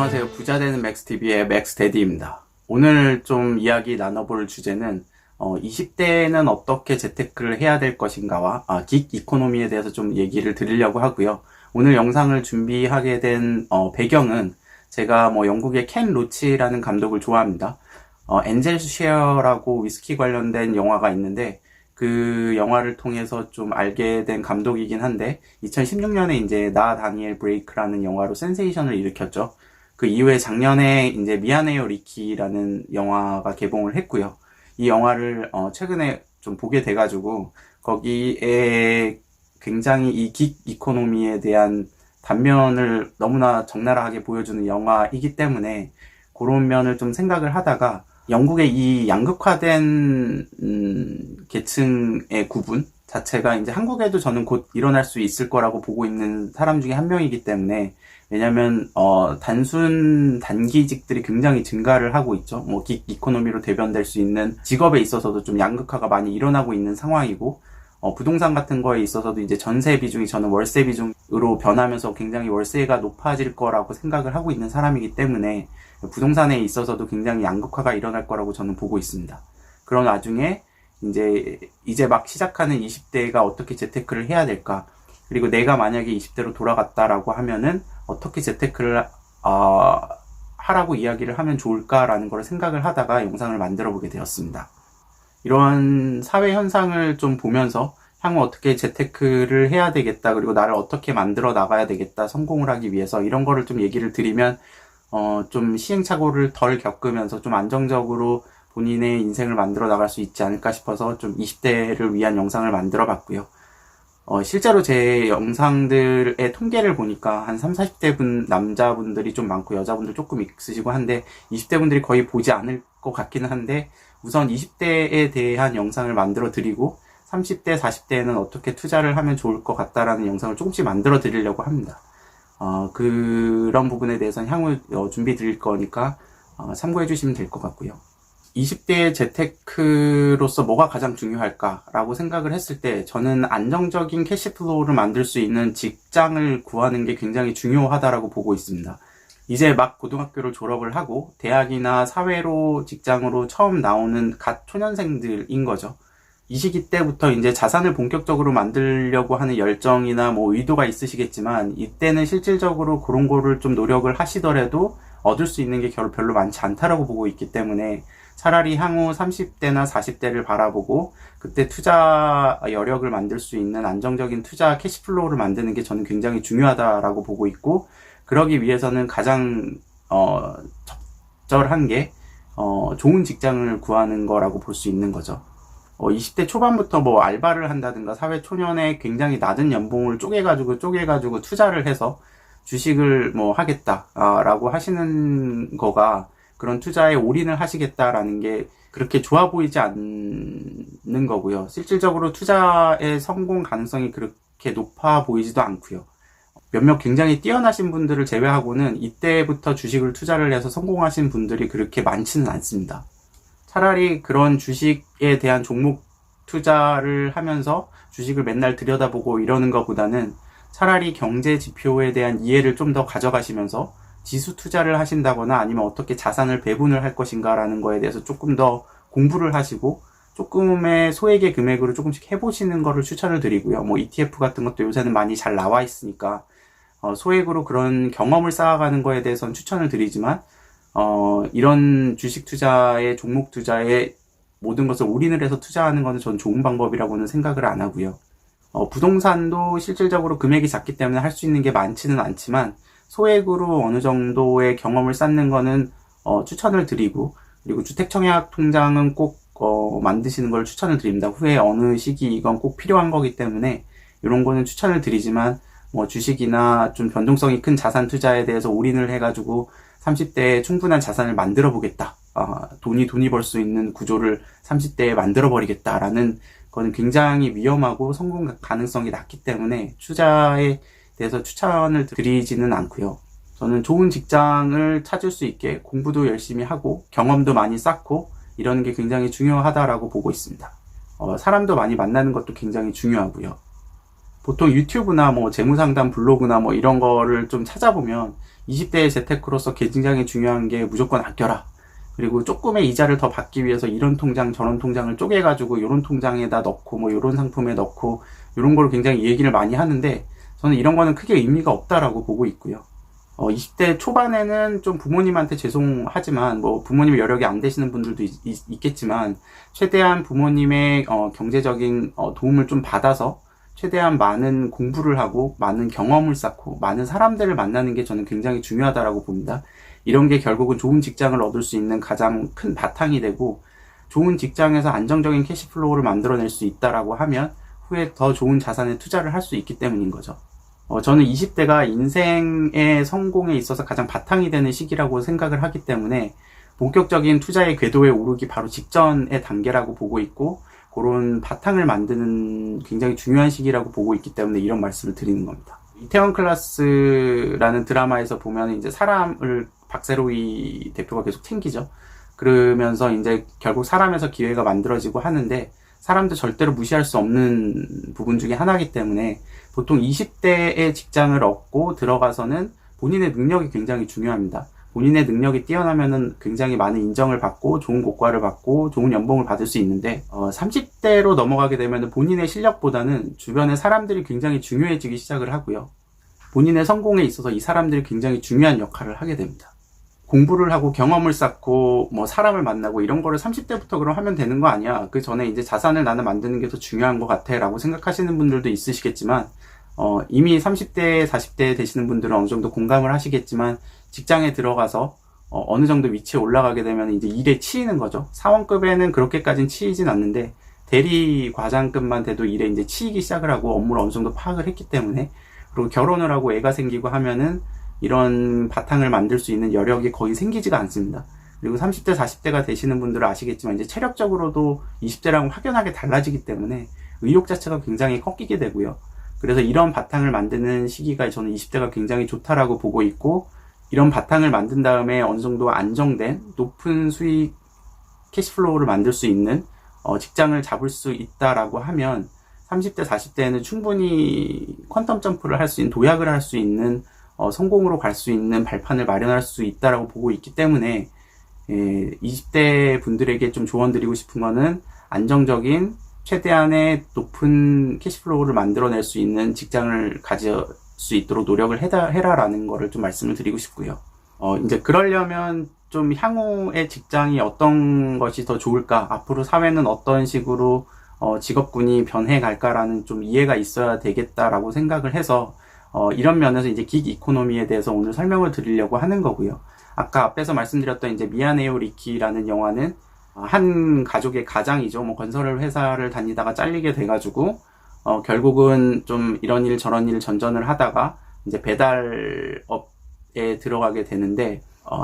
안녕하세요. 부자되는 맥스TV의 맥스데디입니다. 오늘 좀 이야기 나눠볼 주제는 20대에는 어떻게 재테크를 해야 될 것인가와 긱 이코노미에 대해서 좀 얘기를 드리려고 하고요. 오늘 영상을 준비하게 된 배경은 제가 영국의 켄 로치라는 감독을 좋아합니다. 엔젤 쉐어라고 위스키 관련된 영화가 있는데 그 영화를 통해서 좀 알게 된 감독이긴 한데 2016년에 이제 나 다니엘 브레이크라는 영화로 센세이션을 일으켰죠. 그 이후에 작년에 이제 미안해요 리키라는 영화가 개봉을 했고요. 이 영화를 최근에 좀 보게 돼가지고 거기에 굉장히 이 긱 이코노미에 대한 단면을 너무나 적나라하게 보여주는 영화이기 때문에 그런 면을 좀 생각을 하다가 영국의 이 양극화된 계층의 구분 자체가 이제 한국에도 저는 곧 일어날 수 있을 거라고 보고 있는 사람 중에 한 명이기 때문에, 왜냐면 단순 단기직들이 굉장히 증가를 하고 있죠. 긱 이코노미로 대변될 수 있는 직업에 있어서도 좀 양극화가 많이 일어나고 있는 상황이고, 부동산 같은 거에 있어서도 이제 전세 비중이 저는 월세 비중으로 변하면서 굉장히 월세가 높아질 거라고 생각을 하고 있는 사람이기 때문에 부동산에 있어서도 굉장히 양극화가 일어날 거라고 저는 보고 있습니다. 그런 와중에 이제 막 시작하는 20대가 어떻게 재테크를 해야 될까, 그리고 내가 만약에 20대로 돌아갔다라고 하면은 어떻게 재테크를 하라고 이야기를 하면 좋을까라는 걸 생각을 하다가 영상을 만들어 보게 되었습니다. 이런 사회 현상을 좀 보면서 향후 어떻게 재테크를 해야 되겠다, 그리고 나를 어떻게 만들어 나가야 되겠다, 성공을 하기 위해서, 이런 거를 좀 얘기를 드리면 좀 시행착오를 덜 겪으면서 좀 안정적으로 본인의 인생을 만들어 나갈 수 있지 않을까 싶어서 좀 20대를 위한 영상을 만들어 봤고요. 실제로 제 영상들의 통계를 보니까 한 30, 40대 남자분들이 좀 많고 여자분들 조금 있으시고 한데 20대 분들이 거의 보지 않을 것 같기는 한데, 우선 20대에 대한 영상을 만들어 드리고 30대, 40대에는 어떻게 투자를 하면 좋을 것 같다라는 영상을 조금씩 만들어 드리려고 합니다. 그런 부분에 대해서는 향후 준비 드릴 거니까 참고해 주시면 될 것 같고요. 20대의 재테크로서 뭐가 가장 중요할까라고 생각을 했을 때 저는 안정적인 캐시플로우를 만들 수 있는 직장을 구하는 게 굉장히 중요하다라고 보고 있습니다. 이제 막 고등학교를 졸업을 하고 대학이나 사회로 직장으로 처음 나오는 갓 초년생들인 거죠. 이 시기 때부터 이제 자산을 본격적으로 만들려고 하는 열정이나 의도가 있으시겠지만, 이때는 실질적으로 그런 거를 좀 노력을 하시더라도 얻을 수 있는 게 별로 많지 않다라고 보고 있기 때문에, 차라리 향후 30대나 40대를 바라보고 그때 투자 여력을 만들 수 있는 안정적인 투자 캐시플로우를 만드는 게 저는 굉장히 중요하다라고 보고 있고, 그러기 위해서는 가장 적절한 게 좋은 직장을 구하는 거라고 볼 수 있는 거죠. 20대 초반부터 알바를 한다든가 사회 초년에 굉장히 낮은 연봉을 쪼개가지고 투자를 해서 주식을 하겠다라고 하시는 거가, 그런 투자에 올인을 하시겠다라는 게 그렇게 좋아 보이지 않는 거고요. 실질적으로 투자의 성공 가능성이 그렇게 높아 보이지도 않고요. 몇몇 굉장히 뛰어나신 분들을 제외하고는 이때부터 주식을 투자를 해서 성공하신 분들이 그렇게 많지는 않습니다. 차라리 그런 주식에 대한 종목 투자를 하면서 주식을 맨날 들여다보고 이러는 것보다는 차라리 경제 지표에 대한 이해를 좀 더 가져가시면서 지수 투자를 하신다거나 아니면 어떻게 자산을 배분을 할 것인가라는 거에 대해서 조금 더 공부를 하시고 조금의 소액의 금액으로 조금씩 해보시는 거를 추천을 드리고요. ETF 같은 것도 요새는 많이 잘 나와 있으니까 소액으로 그런 경험을 쌓아가는 거에 대해서는 추천을 드리지만, 이런 주식 투자에, 종목 투자에 모든 것을 올인을 해서 투자하는 것은 전 좋은 방법이라고는 생각을 안 하고요. 부동산도 실질적으로 금액이 작기 때문에 할 수 있는 게 많지는 않지만 소액으로 어느 정도의 경험을 쌓는 거는 추천을 드리고, 그리고 주택청약 통장은 꼭 만드시는 걸 추천을 드립니다. 후에 어느 시기 이건 꼭 필요한 거기 때문에 이런 거는 추천을 드리지만, 주식이나 좀 변동성이 큰 자산 투자에 대해서 올인을 해가지고 30대에 충분한 자산을 만들어 보겠다, 돈이 벌 수 있는 구조를 30대에 만들어 버리겠다라는 거는 굉장히 위험하고 성공 가능성이 낮기 때문에 투자에 대해서 추천을 드리지는 않고요. 저는 좋은 직장을 찾을 수 있게 공부도 열심히 하고 경험도 많이 쌓고 이러는 게 굉장히 중요하다라고 보고 있습니다. 사람도 많이 만나는 것도 굉장히 중요하고요. 보통 유튜브나 뭐 재무상담 블로그나 뭐 이런 거를 좀 찾아보면 20대의 재테크로서 굉장히 중요한 게 무조건 아껴라. 그리고 조금의 이자를 더 받기 위해서 이런 통장 저런 통장을 쪼개가지고 이런 통장에다 넣고 뭐 이런 상품에 넣고 이런 걸 굉장히 얘기를 많이 하는데 저는 이런 거는 크게 의미가 없다라고 보고 있고요. 20대 초반에는 좀 부모님한테 죄송하지만 뭐 부모님이 여력이 안 되시는 분들도 있겠지만 최대한 부모님의 경제적인 도움을 좀 받아서 최대한 많은 공부를 하고 많은 경험을 쌓고 많은 사람들을 만나는 게 저는 굉장히 중요하다라고 봅니다. 이런 게 결국은 좋은 직장을 얻을 수 있는 가장 큰 바탕이 되고 좋은 직장에서 안정적인 캐시플로우를 만들어낼 수 있다라고 하면 후에 더 좋은 자산에 투자를 할 수 있기 때문인 거죠. 저는 20대가 인생의 성공에 있어서 가장 바탕이 되는 시기라고 생각을 하기 때문에 본격적인 투자의 궤도에 오르기 바로 직전의 단계라고 보고 있고 그런 바탕을 만드는 굉장히 중요한 시기라고 보고 있기 때문에 이런 말씀을 드리는 겁니다. 이태원 클래스라는 드라마에서 보면 이제 사람을 박세로이 대표가 계속 챙기죠. 그러면서 이제 결국 사람에서 기회가 만들어지고 하는데 사람도 절대로 무시할 수 없는 부분 중에 하나이기 때문에 보통 20대의 직장을 얻고 들어가서는 본인의 능력이 굉장히 중요합니다. 본인의 능력이 뛰어나면은 굉장히 많은 인정을 받고 좋은 고과를 받고 좋은 연봉을 받을 수 있는데 30대로 넘어가게 되면 본인의 실력보다는 주변의 사람들이 굉장히 중요해지기 시작을 하고요. 본인의 성공에 있어서 이 사람들이 굉장히 중요한 역할을 하게 됩니다. 공부를 하고 경험을 쌓고 뭐 사람을 만나고 이런 거를 30대부터 그럼 하면 되는 거 아니야. 그 전에 이제 자산을 나는 만드는 게 더 중요한 것 같아 라고 생각하시는 분들도 있으시겠지만 이미 30대, 40대 되시는 분들은 어느 정도 공감을 하시겠지만 직장에 들어가서 어느 정도 위치에 올라가게 되면 이제 일에 치이는 거죠. 사원급에는 그렇게까지는 치이진 않는데 대리 과장급만 돼도 일에 이제 치이기 시작을 하고 업무를 어느 정도 파악을 했기 때문에 그리고 결혼을 하고 애가 생기고 하면은 이런 바탕을 만들 수 있는 여력이 거의 생기지가 않습니다. 그리고 30대, 40대가 되시는 분들은 아시겠지만 이제 체력적으로도 20대랑 확연하게 달라지기 때문에 의욕 자체가 굉장히 꺾이게 되고요. 그래서 이런 바탕을 만드는 시기가 저는 20대가 굉장히 좋다라고 보고 있고 이런 바탕을 만든 다음에 어느 정도 안정된 높은 수익 캐시플로우를 만들 수 있는 직장을 잡을 수 있다라고 하면 30대, 40대에는 충분히 퀀텀 점프를 할 수 있는 도약을 할 수 있는 성공으로 갈 수 있는 발판을 마련할 수 있다라고 보고 있기 때문에 20대 분들에게 좀 조언 드리고 싶은 거는 안정적인 최대한의 높은 캐시플로우를 만들어낼 수 있는 직장을 가질 수 있도록 노력을 해라라는 거를 좀 말씀을 드리고 싶고요. 이제 그러려면 좀 향후의 직장이 어떤 것이 더 좋을까? 앞으로 사회는 어떤 식으로 직업군이 변해갈까라는 좀 이해가 있어야 되겠다라고 생각을 해서 이런 면에서 이제 긱 이코노미에 대해서 오늘 설명을 드리려고 하는 거고요. 아까 앞에서 말씀드렸던 이제 미안해요 리키라는 영화는 한 가족의 가장이죠. 뭐 건설 회사를 다니다가 잘리게 돼가지고 결국은 좀 이런 일 저런 일 전전을 하다가 이제 배달업에 들어가게 되는데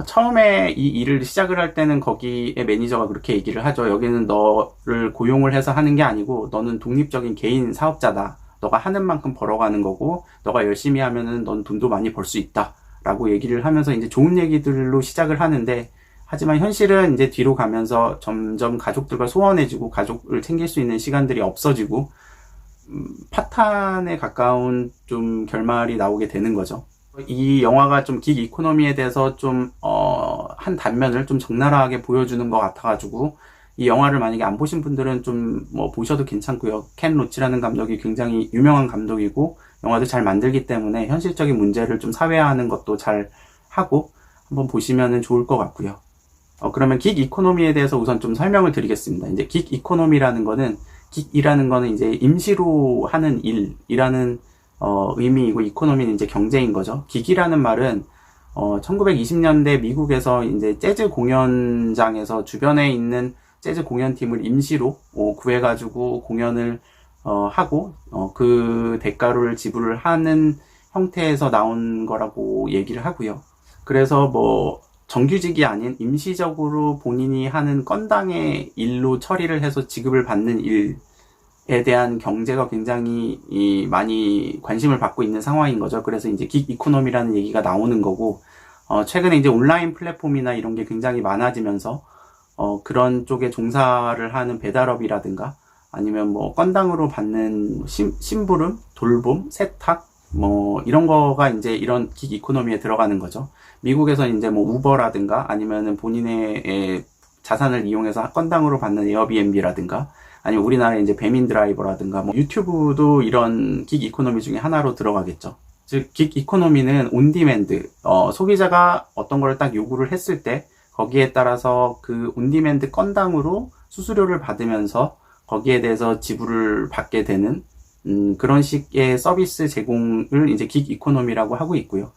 처음에 이 일을 시작을 할 때는 거기에 매니저가 그렇게 얘기를 하죠. 여기는 너를 고용을 해서 하는 게 아니고 너는 독립적인 개인 사업자다. 너가 하는 만큼 벌어가는 거고 너가 열심히 하면은 넌 돈도 많이 벌 수 있다 라고 얘기를 하면서 이제 좋은 얘기들로 시작을 하는데 하지만 현실은 이제 뒤로 가면서 점점 가족들과 소원해지고 가족을 챙길 수 있는 시간들이 없어지고 파탄에 가까운 좀 결말이 나오게 되는 거죠. 이 영화가 좀 긱 이코노미에 대해서 좀 한 단면을 좀 적나라하게 보여주는 것 같아가지고 이 영화를 만약에 안 보신 분들은 좀 뭐 보셔도 괜찮고요. 켄 로치라는 감독이 굉장히 유명한 감독이고 영화도 잘 만들기 때문에 현실적인 문제를 좀 사회화하는 것도 잘 하고 한번 보시면 좋을 것 같고요. 그러면 긱 이코노미에 대해서 우선 좀 설명을 드리겠습니다. 이제 긱 이코노미라는 거는 긱이라는 거는 이제 임시로 하는 일이라는 의미이고 이코노미는 이제 경제인 거죠. 긱이라는 말은 1920년대 미국에서 이제 재즈 공연장에서 주변에 있는 재즈 공연팀을 임시로 구해가지고 공연을 하고 그 대가를 지불을 하는 형태에서 나온 거라고 얘기를 하고요. 그래서 뭐 정규직이 아닌 임시적으로 본인이 하는 건당의 일로 처리를 해서 지급을 받는 일에 대한 경제가 굉장히 많이 관심을 받고 있는 상황인 거죠. 그래서 이제 긱 이코노미라는 얘기가 나오는 거고 최근에 이제 온라인 플랫폼이나 이런 게 굉장히 많아지면서 그런 쪽에 종사를 하는 배달업이라든가 아니면 뭐 건당으로 받는 심부름, 돌봄, 세탁, 뭐 이런 거가 이제 이런 긱 이코노미에 들어가는 거죠. 미국에서는 이제 뭐 우버라든가 아니면은 본인의 자산을 이용해서 건당으로 받는 에어비앤비라든가 아니면 우리나라에 이제 배민 드라이버라든가 뭐 유튜브도 이런 긱 이코노미 중에 하나로 들어가겠죠. 즉, 긱 이코노미는 온디맨드, 소비자가 어떤 걸 딱 요구를 했을 때 거기에 따라서 그 온디맨드 건당으로 수수료를 받으면서 거기에 대해서 지불을 받게 되는 그런 식의 서비스 제공을 이제 긱 이코노미라고 하고 있고요.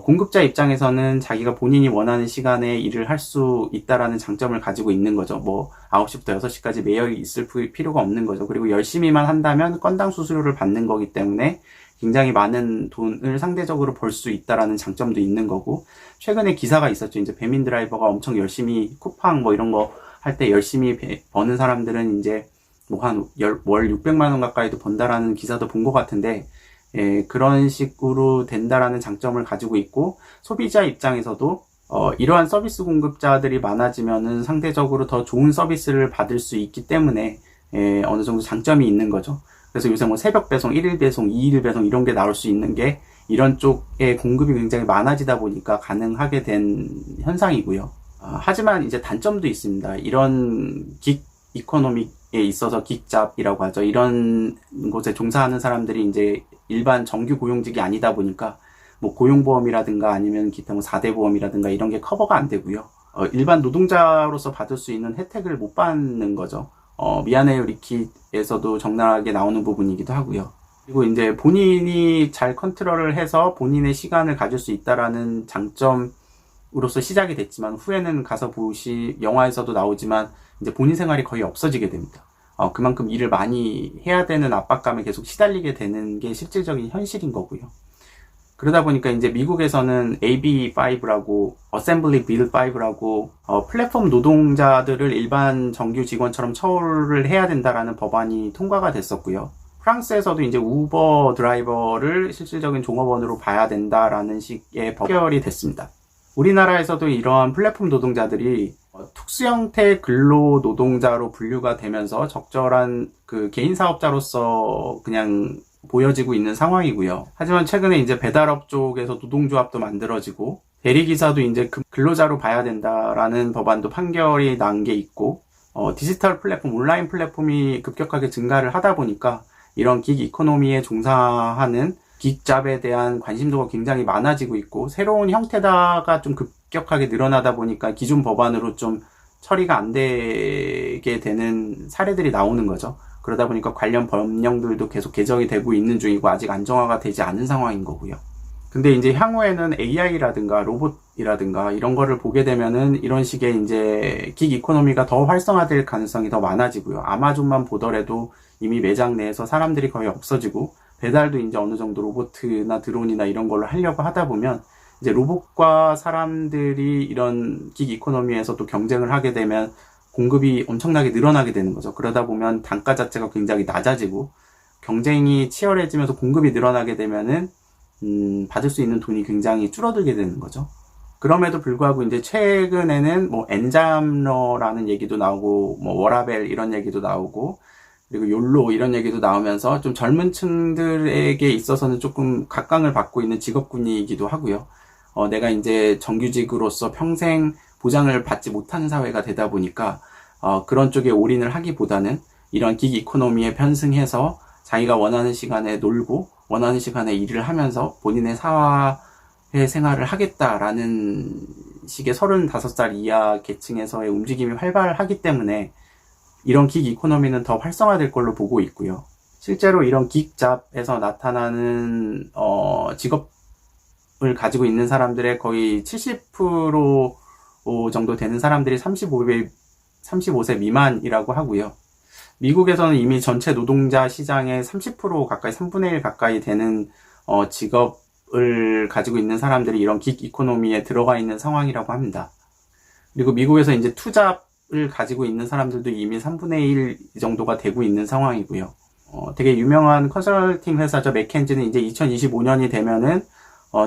공급자 입장에서는 자기가 본인이 원하는 시간에 일을 할 수 있다라는 장점을 가지고 있는 거죠. 뭐 9시부터 6시까지 매여 있을 필요가 없는 거죠. 그리고 열심히만 한다면 건당 수수료를 받는 거기 때문에 굉장히 많은 돈을 상대적으로 벌 수 있다라는 장점도 있는 거고, 최근에 기사가 있었죠. 이제 배민 드라이버가 엄청 열심히 쿠팡 뭐 이런 거 할 때 열심히 버는 사람들은 이제 뭐 한 월 600만 원 가까이도 번다라는 기사도 본 것 같은데, 그런 식으로 된다라는 장점을 가지고 있고, 소비자 입장에서도 이러한 서비스 공급자들이 많아지면은 상대적으로 더 좋은 서비스를 받을 수 있기 때문에 어느 정도 장점이 있는 거죠. 그래서 요새 뭐 새벽 배송, 1일 배송, 2일 배송 이런 게 나올 수 있는 게 이런 쪽의 공급이 굉장히 많아지다 보니까 가능하게 된 현상이고요. 하지만 이제 단점도 있습니다. 이런 긱 이코노미에 있어서 긱잡이라고 하죠. 이런 곳에 종사하는 사람들이 이제 일반 정규 고용직이 아니다 보니까 뭐 고용보험이라든가 아니면 기타 뭐 4대 보험이라든가 이런 게 커버가 안 되고요. 일반 노동자로서 받을 수 있는 혜택을 못 받는 거죠. 미안해요 리킷에서도 적나라하게 나오는 부분이기도 하고요. 그리고 이제 본인이 잘 컨트롤을 해서 본인의 시간을 가질 수 있다라는 장점으로서 시작이 됐지만, 후에는 가서 영화에서도 나오지만 이제 본인 생활이 거의 없어지게 됩니다. 그만큼 일을 많이 해야 되는 압박감에 계속 시달리게 되는 게 실질적인 현실인 거고요. 그러다 보니까 이제 미국에서는 AB5라고, Assembly Bill 5라고, 플랫폼 노동자들을 일반 정규 직원처럼 처우를 해야 된다라는 법안이 통과가 됐었고요. 프랑스에서도 이제 우버 드라이버를 실질적인 종업원으로 봐야 된다라는 식의 법결이 됐습니다. 우리나라에서도 이러한 플랫폼 노동자들이 특수 형태 근로 노동자로 분류가 되면서 적절한 그 개인 사업자로서 그냥 보여지고 있는 상황이고요. 하지만 최근에 이제 배달업 쪽에서 노동조합도 만들어지고, 대리기사도 이제 근로자로 봐야 된다라는 법안도 판결이 난 게 있고, 디지털 플랫폼, 온라인 플랫폼이 급격하게 증가를 하다 보니까 이런 긱 이코노미에 종사하는 긱잡에 대한 관심도가 굉장히 많아지고 있고, 새로운 형태다가 좀 급격하게 늘어나다 보니까 기존 법안으로 좀 처리가 안 되게 되는 사례들이 나오는 거죠. 그러다 보니까 관련 법령들도 계속 개정이 되고 있는 중이고 아직 안정화가 되지 않은 상황인 거고요. 근데 이제 향후에는 AI라든가 로봇이라든가 이런 거를 보게 되면은 이런 식의 이제 긱 이코노미가 더 활성화될 가능성이 더 많아지고요. 아마존만 보더라도 이미 매장 내에서 사람들이 거의 없어지고, 배달도 이제 어느 정도 로봇이나 드론이나 이런 걸로 하려고 하다 보면 이제 로봇과 사람들이 이런 긱 이코노미에서 또 경쟁을 하게 되면 공급이 엄청나게 늘어나게 되는 거죠. 그러다 보면 단가 자체가 굉장히 낮아지고 경쟁이 치열해지면서 공급이 늘어나게 되면은 받을 수 있는 돈이 굉장히 줄어들게 되는 거죠. 그럼에도 불구하고 이제 최근에는 뭐 엔잡러라는 얘기도 나오고, 뭐 워라벨 이런 얘기도 나오고, 그리고 욜로 이런 얘기도 나오면서 좀 젊은 층들에게 있어서는 조금 각광을 받고 있는 직업군이기도 하고요. 내가 이제 정규직으로서 평생 보장을 받지 못하는 사회가 되다 보니까 그런 쪽에 올인을 하기보다는 이런 긱 이코노미에 편승해서 자기가 원하는 시간에 놀고 원하는 시간에 일을 하면서 본인의 사회 생활을 하겠다라는 식의 35살 이하 계층에서의 움직임이 활발하기 때문에 이런 긱 이코노미는 더 활성화될 걸로 보고 있고요. 실제로 이런 긱잡에서 나타나는 직업을 가지고 있는 사람들의 거의 70% 정도 되는 사람들이 35세 미만이라고 하고요. 미국에서는 이미 전체 노동자 시장의 30% 가까이, 3분의 1 가까이 되는 직업을 가지고 있는 사람들이 이런 긱 이코노미에 들어가 있는 상황이라고 합니다. 그리고 미국에서 이제 투잡을 가지고 있는 사람들도 이미 3분의 1 정도가 되고 있는 상황이고요. 되게 유명한 컨설팅 회사죠. 맥켄지는 이제 2025년이 되면은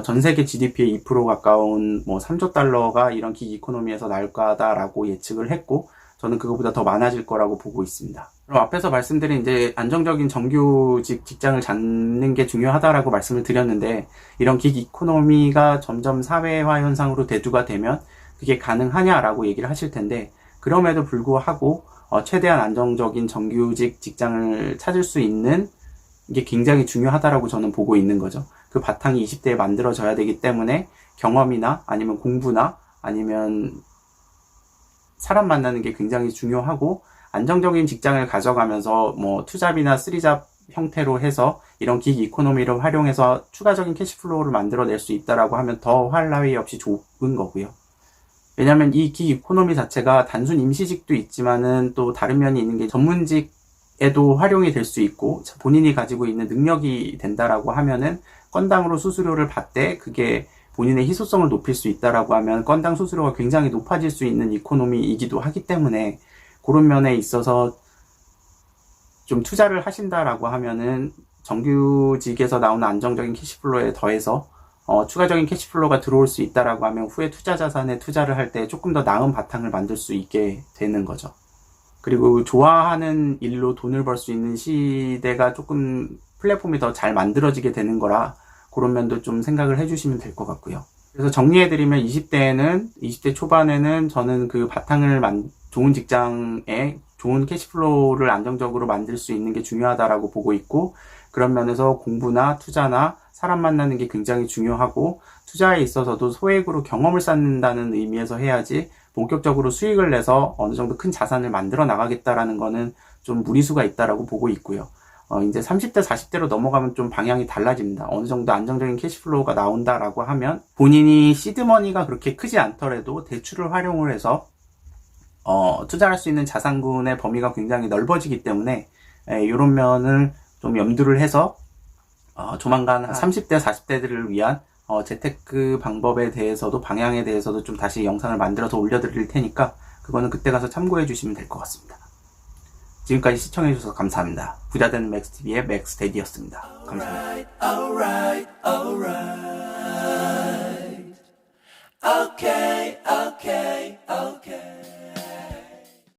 전 세계 GDP의 2% 가까운 뭐 3조 달러가 이런 긱 이코노미에서 나올 거다라고 예측을 했고, 저는 그거보다 더 많아질 거라고 보고 있습니다. 그럼 앞에서 말씀드린 이제 안정적인 정규직 직장을 잡는 게 중요하다라고 말씀을 드렸는데, 이런 긱 이코노미가 점점 사회화 현상으로 대두가 되면 그게 가능하냐라고 얘기를 하실 텐데, 그럼에도 불구하고 최대한 안정적인 정규직 직장을 찾을 수 있는 게 굉장히 중요하다라고 저는 보고 있는 거죠. 그 바탕이 20대에 만들어져야 되기 때문에 경험이나 아니면 공부나 아니면 사람 만나는 게 굉장히 중요하고, 안정적인 직장을 가져가면서 뭐 투잡이나 쓰리잡 형태로 해서 이런 긱 이코노미를 활용해서 추가적인 캐시플로우를 만들어낼 수 있다라고 하면 더 할 나위 없이 좋은 거고요. 왜냐하면 이 긱 이코노미 자체가 단순 임시직도 있지만은 또 다른 면이 있는 게 전문직에도 활용이 될 수 있고, 본인이 가지고 있는 능력이 된다라고 하면은 건당으로 수수료를 받되 그게 본인의 희소성을 높일 수 있다라고 하면 건당 수수료가 굉장히 높아질 수 있는 이코노미이기도 하기 때문에, 그런 면에 있어서 좀 투자를 하신다라고 하면은 정규직에서 나오는 안정적인 캐시플로우에 더해서 추가적인 캐시플로우가 들어올 수 있다라고 하면 후에 투자 자산에 투자를 할 때 조금 더 나은 바탕을 만들 수 있게 되는 거죠. 그리고 좋아하는 일로 돈을 벌 수 있는 시대가 조금 플랫폼이 더 잘 만들어지게 되는 거라, 그런 면도 좀 생각을 해주시면 될 것 같고요. 그래서 정리해드리면 20대 초반에는 저는 그 바탕을 좋은 직장에 좋은 캐시플로우를 안정적으로 만들 수 있는 게 중요하다라고 보고 있고, 그런 면에서 공부나 투자나 사람 만나는 게 굉장히 중요하고, 투자에 있어서도 소액으로 경험을 쌓는다는 의미에서 해야지 본격적으로 수익을 내서 어느 정도 큰 자산을 만들어 나가겠다라는 거는 좀 무리수가 있다라고 보고 있고요. 이제 30대, 40대로 넘어가면 좀 방향이 달라집니다. 어느 정도 안정적인 캐시플로우가 나온다라고 하면 본인이 시드머니가 그렇게 크지 않더라도 대출을 활용을 해서 투자할 수 있는 자산군의 범위가 굉장히 넓어지기 때문에, 이런 면을 좀 염두를 해서 조만간 30대, 40대들을 위한 재테크 방법에 대해서도, 방향에 대해서도 좀 다시 영상을 만들어서 올려드릴 테니까 그거는 그때 가서 참고해 주시면 될 것 같습니다. 지금까지 시청해 주셔서 감사합니다. 부자되는 맥스TV의 맥스데디였습니다. 감사합니다.